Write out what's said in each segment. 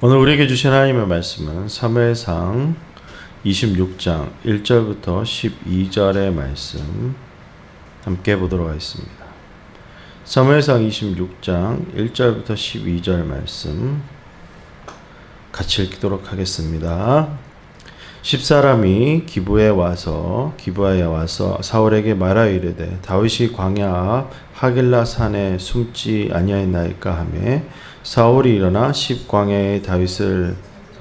오늘 우리에게 주신 하나님의 말씀은 사무엘상 26장 1절부터 12절의 말씀 함께 보도록 하겠습니다. 사무엘상 26장 1절부터 12절 말씀 같이 읽도록 하겠습니다. 10사람이 기브아에 와서 사울에게 말하여 이르되 다윗이 광야 앞 하길라 산에 숨지 아니하였나이까 하매 사울이 일어나 10광야에 다윗을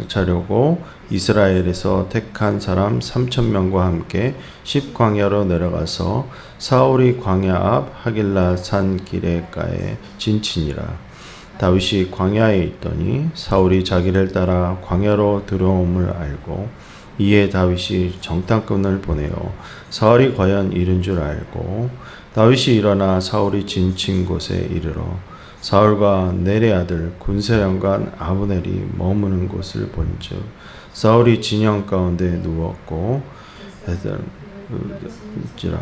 차려고 이스라엘에서 택한 사람 3,000명과 함께 10광야로 내려가서 사울이 광야 앞 하길라 산 기레가에 진치니라. 다윗이 광야에 있더니 사울이 자기를 따라 광야로 들어옴을 알고 이에 다윗이 정탐꾼을 보내어 사울이 과연 이른 줄 알고 다윗이 일어나 사울이 진친 곳에 이르러 사울과 넬의 아들 군사령관 아브넬이 머무는 곳을 본즉 사울이 진영 가운데 누웠고 지라.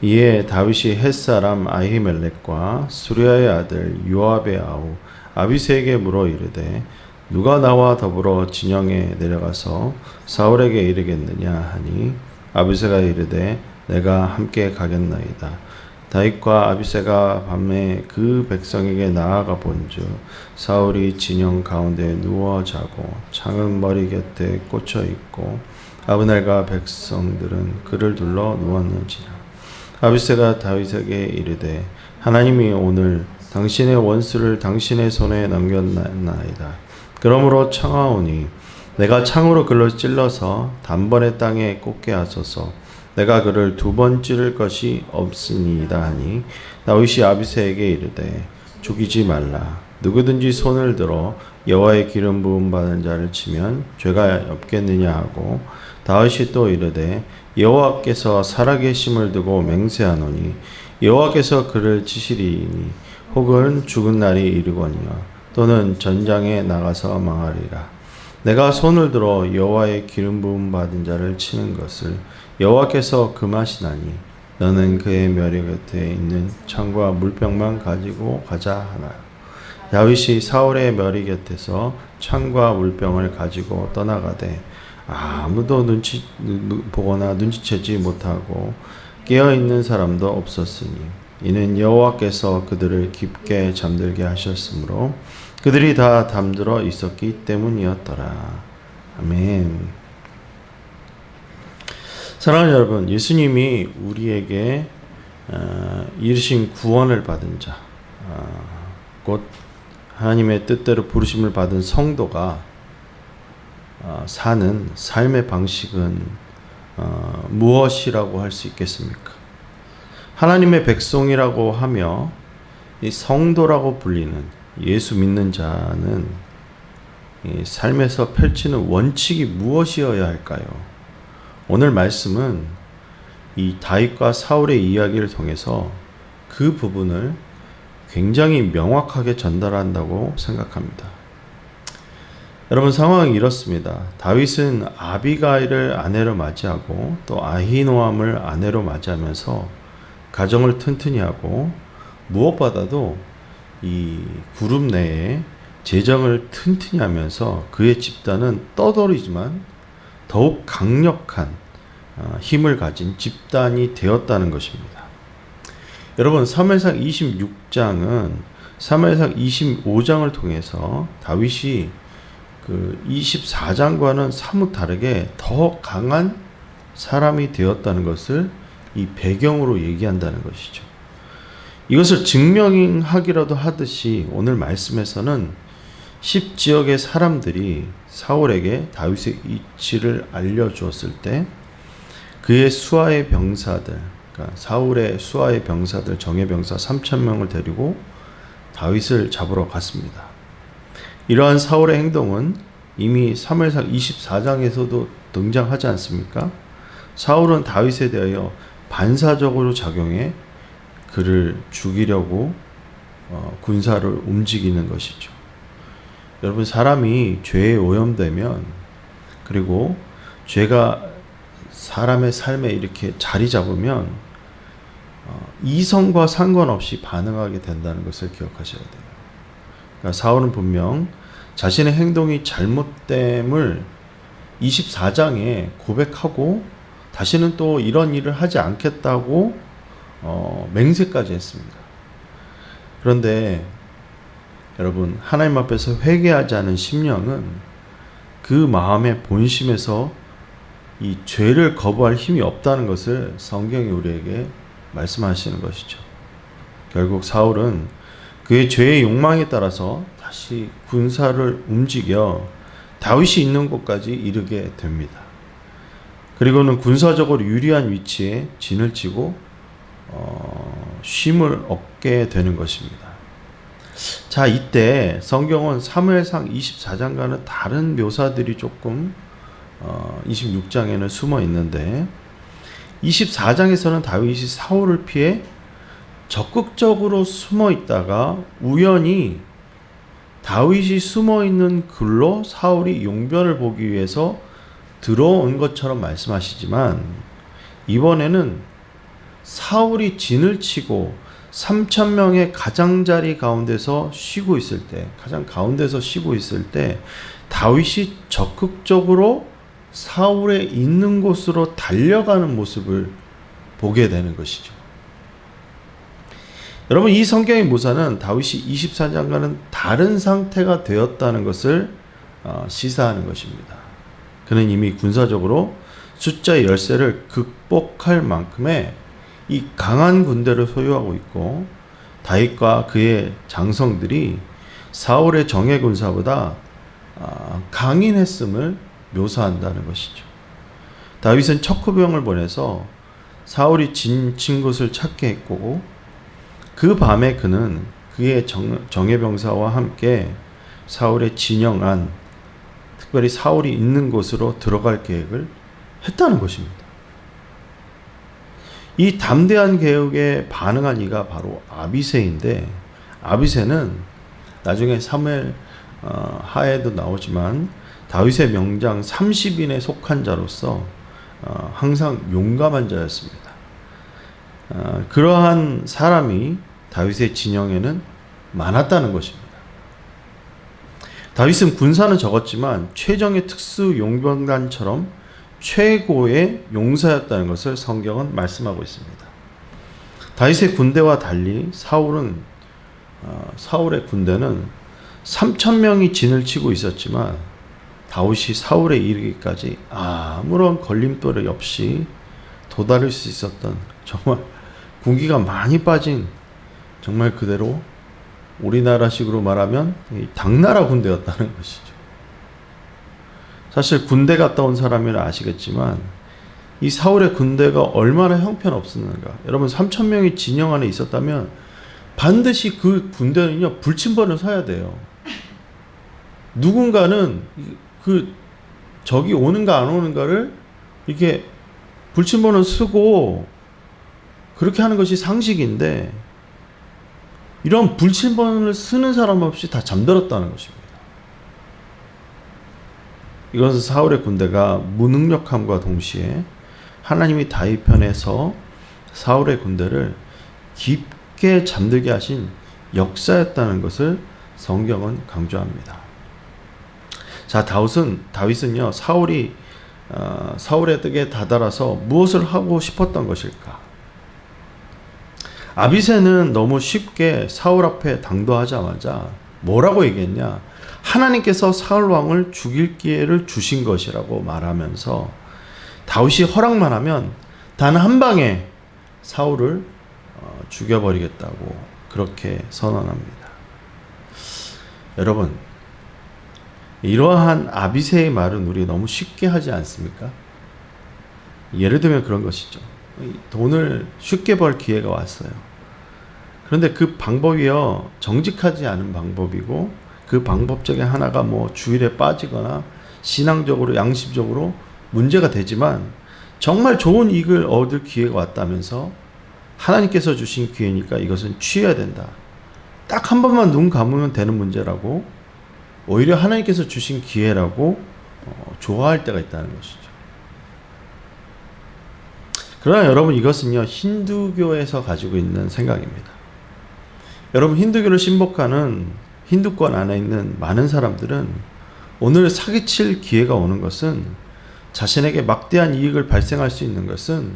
이에 다윗이 햇사람 아히멜렉과 수리아의 아들 요압의 아우 아비새에게 물어 이르되 누가 나와 더불어 진영에 내려가서 사울에게 이르겠느냐 하니 아비새가 이르되 내가 함께 가겠나이다. 다윗과 아비새가 밤에 그 백성에게 나아가 본즉 사울이 진영 가운데 누워 자고 창은 머리 곁에 꽂혀 있고 아브넬과 백성들은 그를 둘러 누웠는지라. 아비새가 다윗에게 이르되 하나님이 오늘 당신의 원수를 당신의 손에 넘겼나이다. 그러므로 청하오니 내가 창으로 그를 찔러서 단번에 땅에 꽂게 하소서. 내가 그를 2번 찌를 것이 없으니이다 하니 다윗이 아비새에게 이르되 죽이지 말라. 누구든지 손을 들어 여호와의 기름 부음 받은 자를 치면 죄가 없겠느냐 하고 다윗이 또 이르되 여호와께서 살아계심을 두고 맹세하노니 여호와께서 그를 치시리니 혹은 죽은 날이 이르거니와 또는 전장에 나가서 망하리라. 내가 손을 들어 여호와의 기름 부음 받은 자를 치는 것을 여호와께서 금하시나니 너는 그의 묘리 곁에 있는 창과 물병만 가지고 가자 하나. 다윗이 사울의 묘리 곁에서 창과 물병을 가지고 떠나가되 아무도 보거나 눈치채지 못하고 깨어있는 사람도 없었으니 이는 여호와께서 그들을 깊게 잠들게 하셨으므로 그들이 다 잠들어 있었기 때문이었더라. 아멘. 사랑하는 여러분, 예수님이 우리에게 이르신 구원을 받은 자, 곧 하나님의 뜻대로 부르심을 받은 성도가 사는 삶의 방식은 무엇이라고 할 수 있겠습니까? 하나님의 백성이라고 하며 이 성도라고 불리는 예수 믿는 자는 이 삶에서 펼치는 원칙이 무엇이어야 할까요? 오늘 말씀은 이 다윗과 사울의 이야기를 통해서 그 부분을 굉장히 명확하게 전달한다고 생각합니다. 여러분, 상황이 이렇습니다. 다윗은 아비가일을 아내로 맞이하고 또 아히노암을 아내로 맞이하면서 가정을 튼튼히 하고 무엇보다도 이 그룹 내에 재정을 튼튼히 하면서 그의 집단은 떠돌이지만 더욱 강력한 힘을 가진 집단이 되었다는 것입니다. 여러분, 사무엘상 26장은 사무엘상 25장을 통해서 다윗이 그 24장과는 사뭇 다르게 더 강한 사람이 되었다는 것을 이 배경으로 얘기한다는 것이죠. 이것을 증명하기라도 하듯이 오늘 말씀에서는 10지역의 사람들이 사울에게 다윗의 위치를 알려주었을 때 그의 수하의 병사들, 그러니까 사울의 수하의 병사들, 정예병사 3,000명을 데리고 다윗을 잡으러 갔습니다. 이러한 사울의 행동은 이미 사무엘상 24장에서도 등장하지 않습니까? 사울은 다윗에 대하여 반사적으로 작용해 그를 죽이려고 군사를 움직이는 것이죠. 여러분, 사람이 죄에 오염되면, 그리고 죄가 사람의 삶에 이렇게 자리 잡으면 이성과 상관없이 반응하게 된다는 것을 기억하셔야 돼요. 그러니까 사울은 분명 자신의 행동이 잘못됨을 24장에 고백하고 다시는 또 이런 일을 하지 않겠다고 맹세까지 했습니다. 그런데 여러분, 하나님 앞에서 회개하지 않은 심령은 그 마음의 본심에서 이 죄를 거부할 힘이 없다는 것을 성경이 우리에게 말씀하시는 것이죠. 결국 사울은 그의 죄의 욕망에 따라서 다시 군사를 움직여 다윗이 있는 곳까지 이르게 됩니다. 그리고는 군사적으로 유리한 위치에 진을 치고 쉼을 얻게 되는 것입니다. 자, 이때 성경은 사무엘상 24장과는 다른 묘사들이 조금 26장에는 숨어 있는데 24장에서는 다윗이 사울을 피해 적극적으로 숨어 있다가 우연히 다윗이 숨어 있는 글로 사울이 용변을 보기 위해서 들어온 것처럼 말씀하시지만 이번에는 사울이 진을 치고 3,000명의 가장자리 가운데서 쉬고 있을 때, 가장 가운데서 쉬고 있을 때 다윗이 적극적으로 사울의 있는 곳으로 달려가는 모습을 보게 되는 것이죠. 여러분, 이 성경의 묘사는 다윗이 24장과는 다른 상태가 되었다는 것을 시사하는 것입니다. 그는 이미 군사적으로 숫자 열세를 극복할 만큼의 이 강한 군대를 소유하고 있고 다윗과 그의 장성들이 사울의 정예 군사보다 강인했음을 묘사한다는 것이죠. 다윗은 척후병을 보내서 사울이 진 곳을 찾게 했고 그 밤에 그는 그의 정예병사와 함께 사울의 진영 안, 특별히 사울이 있는 곳으로 들어갈 계획을 했다는 것입니다. 이 담대한 계획에 반응한 이가 바로 아비새인데 아비새는 나중에 사무엘 하에도 나오지만 다윗의 명장 30인에 속한 자로서 항상 용감한 자였습니다. 그러한 사람이 다윗의 진영에는 많았다는 것입니다. 다윗은 군사는 적었지만 최정예 특수 용병단처럼 최고의 용사였다는 것을 성경은 말씀하고 있습니다. 다윗의 군대와 달리 사울의 군대는 3,000명이 진을 치고 있었지만 다윗이 사울에 이르기까지 아무런 걸림돌이 없이 도달할 수 있었던 정말 군기가 많이 빠진 정말 그대로 우리나라식으로 말하면 당나라 군대였다는 것이죠. 사실 군대 갔다 온 사람이라 아시겠지만 이 사울의 군대가 얼마나 형편없었는가. 여러분 3,000명이 진영 안에 있었다면 반드시 그 군대는요 불침번을 서야 돼요. 누군가는 그 적이 오는가 안 오는가를 이렇게 불침번을 쓰고 그렇게 하는 것이 상식인데 이런 불침번을 쓰는 사람 없이 다 잠들었다는 것입니다. 이것은 사울의 군대가 무능력함과 동시에 하나님이 다윗 편에서 사울의 군대를 깊게 잠들게 하신 역사였다는 것을 성경은 강조합니다. 자, 다윗은요 사울이 사울의 덕에 다다라서 무엇을 하고 싶었던 것일까? 아비새는 너무 쉽게 사울 앞에 당도하자마자 뭐라고 얘기했냐? 하나님께서 사울 왕을 죽일 기회를 주신 것이라고 말하면서 다윗이 허락만 하면 단 한 방에 사울을 죽여버리겠다고 그렇게 선언합니다. 여러분, 이러한 아비새의 말은 우리 너무 쉽게 하지 않습니까? 예를 들면 그런 것이죠. 돈을 쉽게 벌 기회가 왔어요. 그런데 그 방법이요 정직하지 않은 방법이고 그 방법 중에 하나가 뭐 주일에 빠지거나 신앙적으로 양심적으로 문제가 되지만 정말 좋은 이익을 얻을 기회가 왔다면서 하나님께서 주신 기회니까 이것은 취해야 된다. 딱 한 번만 눈 감으면 되는 문제라고 오히려 하나님께서 주신 기회라고 좋아할 때가 있다는 것이죠. 그러나 여러분 이것은요 힌두교에서 가지고 있는 생각입니다. 여러분 힌두교를 신복하는 힌두권 안에 있는 많은 사람들은 오늘 사기칠 기회가 오는 것은, 자신에게 막대한 이익을 발생할 수 있는 것은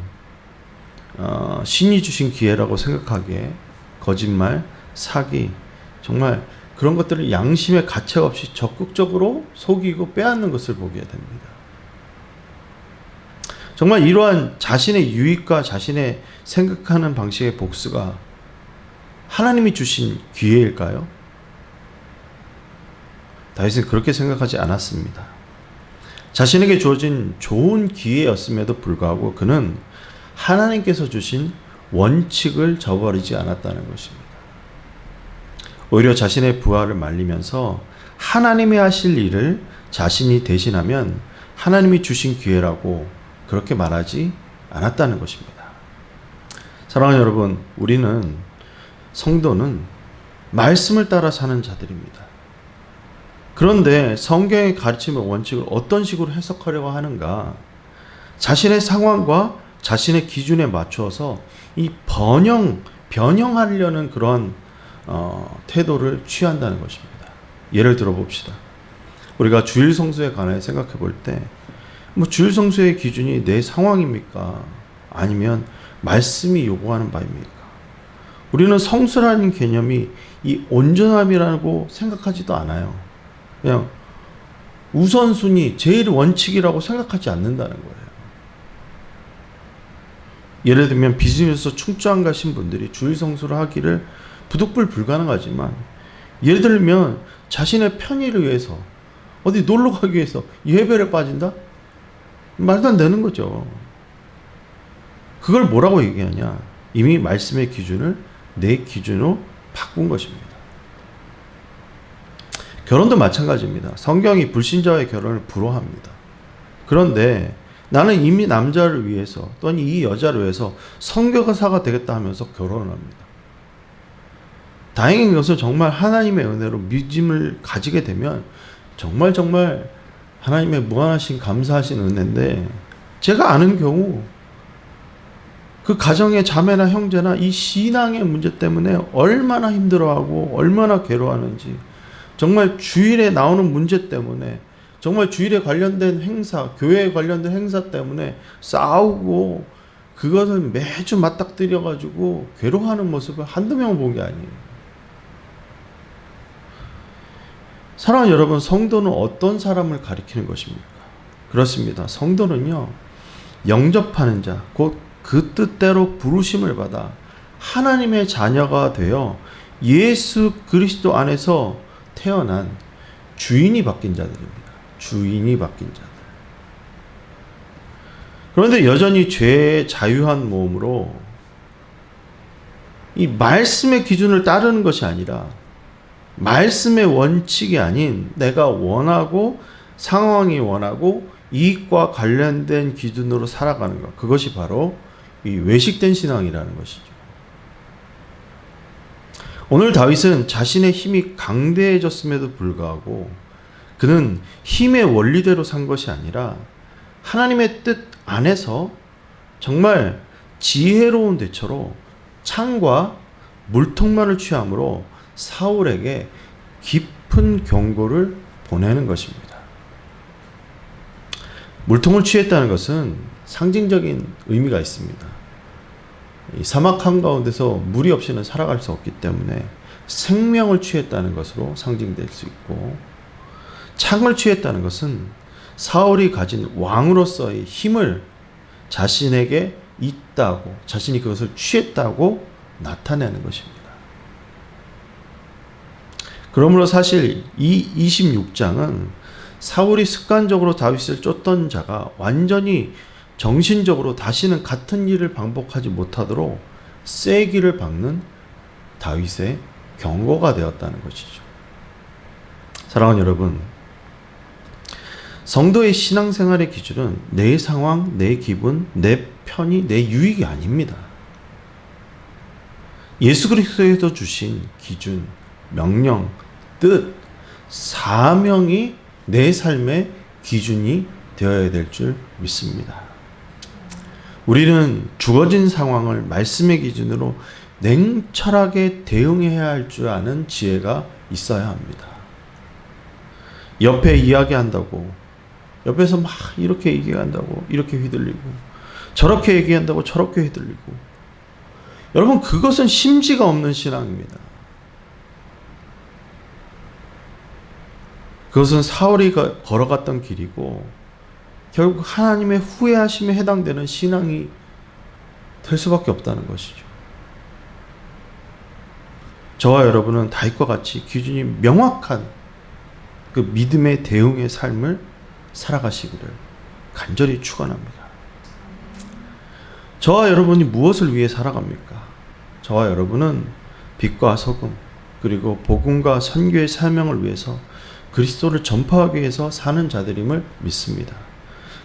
신이 주신 기회라고 생각하기에 거짓말, 사기, 정말 그런 것들을 양심의 가책 없이 적극적으로 속이고 빼앗는 것을 보게 됩니다. 정말 이러한 자신의 유익과 자신의 생각하는 방식의 복수가 하나님이 주신 기회일까요? 다윗은 그렇게 생각하지 않았습니다. 자신에게 주어진 좋은 기회였음에도 불구하고 그는 하나님께서 주신 원칙을 저버리지 않았다는 것입니다. 오히려 자신의 부하를 말리면서 하나님이 하실 일을 자신이 대신하면 하나님이 주신 기회라고 그렇게 말하지 않았다는 것입니다. 사랑하는 여러분, 우리는, 성도는 말씀을 따라 사는 자들입니다. 그런데 성경의 가르침의 원칙을 어떤 식으로 해석하려고 하는가? 자신의 상황과 자신의 기준에 맞추어서 이 변형하려는 그런 태도를 취한다는 것입니다. 예를 들어 봅시다. 우리가 주일 성수에 관해 생각해 볼 때, 주일 성수의 기준이 내 상황입니까? 아니면 말씀이 요구하는 바입니까? 우리는 성수라는 개념이 이 온전함이라고 생각하지도 않아요. 그냥 우선순위, 제일 원칙이라고 생각하지 않는다는 거예요. 예를 들면 비즈니스 충주안 가신 분들이 주일 성수를 하기를 부득불 불가능하지만, 예를 들면 자신의 편의를 위해서 어디 놀러 가기 위해서 예배를 빠진다? 말도 안 되는 거죠. 그걸 뭐라고 얘기하냐? 이미 말씀의 기준을 내 기준으로 바꾼 것입니다. 결혼도 마찬가지입니다. 성경이 불신자와의 결혼을 불허합니다. 그런데 나는 이미 남자를 위해서 또는 이 여자를 위해서 선교사가 되겠다 하면서 결혼을 합니다. 다행인 것은 정말 하나님의 은혜로 믿음을 가지게 되면 정말 하나님의 무한하신 감사하신 은혜인데, 제가 아는 경우 그 가정의 자매나 형제나 이 신앙의 문제 때문에 얼마나 힘들어하고 얼마나 괴로워하는지, 정말 주일에 나오는 문제 때문에, 정말 주일에 관련된 행사, 교회에 관련된 행사 때문에 싸우고 그것을 매주 맞닥뜨려가지고 괴로워하는 모습을 한두 명 본 게 아니에요. 사랑하는 여러분, 성도는 어떤 사람을 가리키는 것입니까? 그렇습니다. 성도는요, 영접하는 자, 곧 그 뜻대로 부르심을 받아 하나님의 자녀가 되어 예수 그리스도 안에서 태어난 주인이 바뀐 자들입니다. 주인이 바뀐 자들. 그런데 여전히 죄의 자유한 몸으로 이 말씀의 기준을 따르는 것이 아니라 말씀의 원칙이 아닌 내가 원하고 상황이 원하고 이익과 관련된 기준으로 살아가는 것, 그것이 바로 이 외식된 신앙이라는 것이죠. 오늘 다윗은 자신의 힘이 강대해졌음에도 불구하고 그는 힘의 원리대로 산 것이 아니라 하나님의 뜻 안에서 정말 지혜로운 대처로 창과 물통만을 취함으로 사울에게 깊은 경고를 보내는 것입니다. 물통을 취했다는 것은 상징적인 의미가 있습니다. 이 사막 한가운데서 물이 없이는 살아갈 수 없기 때문에 생명을 취했다는 것으로 상징될 수 있고, 창을 취했다는 것은 사울이 가진 왕으로서의 힘을 자신에게 있다고, 자신이 그것을 취했다고 나타내는 것입니다. 그러므로 사실 이 26장은 사울이 습관적으로 다윗을 쫓던 자가 완전히 정신적으로 다시는 같은 일을 반복하지 못하도록 쐐기를 박는 다윗의 경고가 되었다는 것이죠. 사랑하는 여러분, 성도의 신앙생활의 기준은 내 상황, 내 기분, 내 편의, 내 유익이 아닙니다. 예수 그리스도에서 주신 기준, 명령, 뜻, 사명이 내 삶의 기준이 되어야 될 줄 믿습니다. 우리는 주어진 상황을 말씀의 기준으로 냉철하게 대응해야 할 줄 아는 지혜가 있어야 합니다. 옆에 이야기한다고, 옆에서 막 이렇게 얘기한다고 이렇게 휘둘리고, 저렇게 얘기한다고 저렇게 휘둘리고, 여러분 그것은 심지가 없는 신앙입니다. 그것은 사울이 걸어갔던 길이고 결국 하나님의 후회하심에 해당되는 신앙이 될 수밖에 없다는 것이죠. 저와 여러분은 다윗과 같이 기준이 명확한 그 믿음의 대응의 삶을 살아가시기를 간절히 축원합니다. 저와 여러분이 무엇을 위해 살아갑니까? 저와 여러분은 빛과 소금 그리고 복음과 선교의 사명을 위해서 그리스도를 전파하기 위해서 사는 자들임을 믿습니다.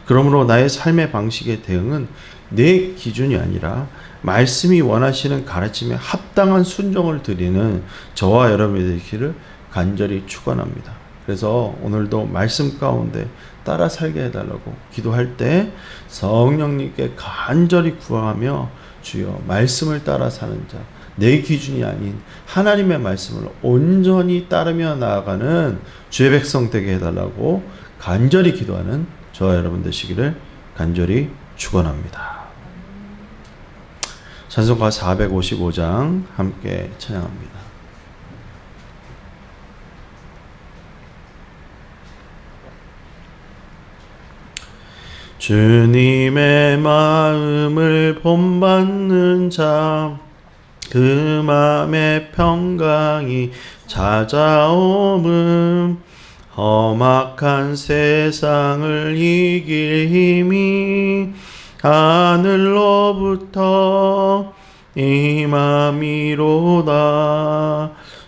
그러므로 나의 삶의 방식의 대응은 내 기준이 아니라 말씀이 원하시는 가르침에 합당한 순종을 드리는 저와 여러분이 되기를 간절히 축원합니다. 그래서 오늘도 말씀 가운데 따라 살게 해달라고 기도할 때 성령님께 간절히 구하며 주여 말씀을 따라 사는 자, 내 기준이 아닌 하나님의 말씀을 온전히 따르며 나아가는 주의 백성 되게 해달라고 간절히 기도하는 저와 여러분 되시기를 간절히 축원합니다. 찬송가 455장 함께 찬양합니다. 주님의 마음을 본받는 자, 그 마음의 평강이 찾아옴은 험악한 세상을 이길 힘이 하늘로부터 임함이로다.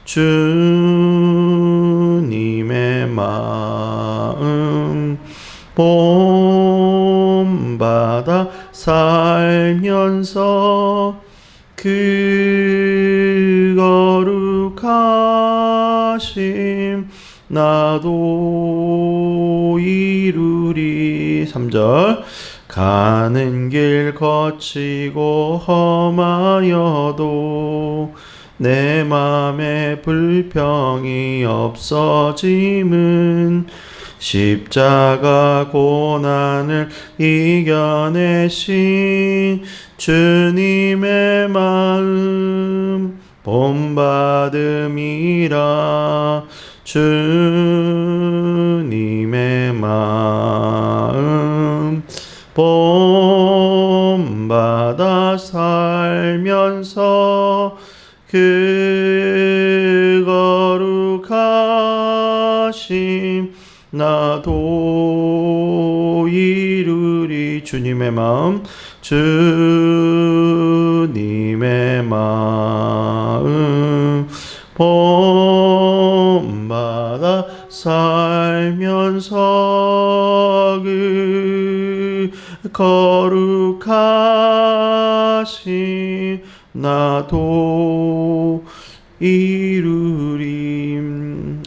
주님의 마음 본받아 살면서 그 거룩하심 나도 이루리. 3절 가는 길 거치고 험하여도 내 맘에 불평이 없어짐은 십자가 고난을 이겨내신 주님의 마음 본받음이라. 주님의 마음 본받아 살면서 그 거룩하심 나도 이루리. 주님의 마음, 주님의 마음 본받아 살면서 그 거룩하심 나도 이루리.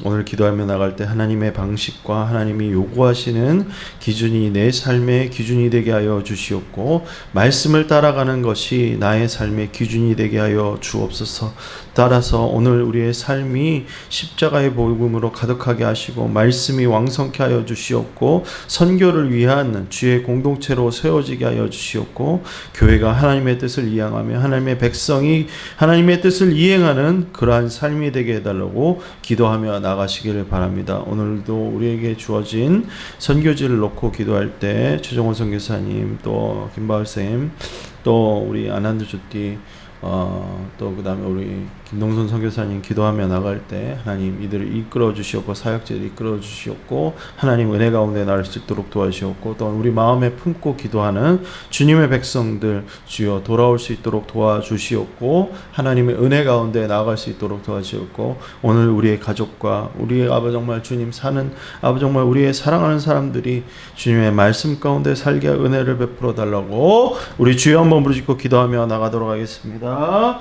오늘 기도하며 나갈 때 하나님의 방식과 하나님이 요구하시는 기준이 내 삶의 기준이 되게 하여 주시옵고 말씀을 따라가는 것이 나의 삶의 기준이 되게 하여 주옵소서. 따라서 오늘 우리의 삶이 십자가의 복음으로 가득하게 하시고 말씀이 왕성케 하여 주시옵고 선교를 위한 주의 공동체로 세워지게 하여 주시옵고 교회가 하나님의 뜻을 이행하며 하나님의 백성이 하나님의 뜻을 이행하는 그러한 삶이 되게 해달라고 기도하며 나가시기를 바랍니다. 오늘도 우리에게 주어진 선교지를 놓고 기도할 때 최정원 선교사님, 또 김바울 쌤, 또 우리 아난드 주띠, 또 그 다음에 우리 김동선 선교사님 기도하며 나갈 때 하나님 이들을 이끌어 주시옵고 사역자를 이끌어 주시옵고 하나님 은혜 가운데 나를 수 있도록 도와주시옵고 또 우리 마음에 품고 기도하는 주님의 백성들 주여 돌아올 수 있도록 도와주시옵고 하나님의 은혜 가운데 나아갈 수 있도록 도와주시옵고 오늘 우리의 가족과 우리의 아버지 정말 주님 사는 아버지 정말 우리의 사랑하는 사람들이 주님의 말씀 가운데 살게 은혜를 베풀어 달라고 우리 주여 한번 부르짖고 기도하며 나가도록 하겠습니다.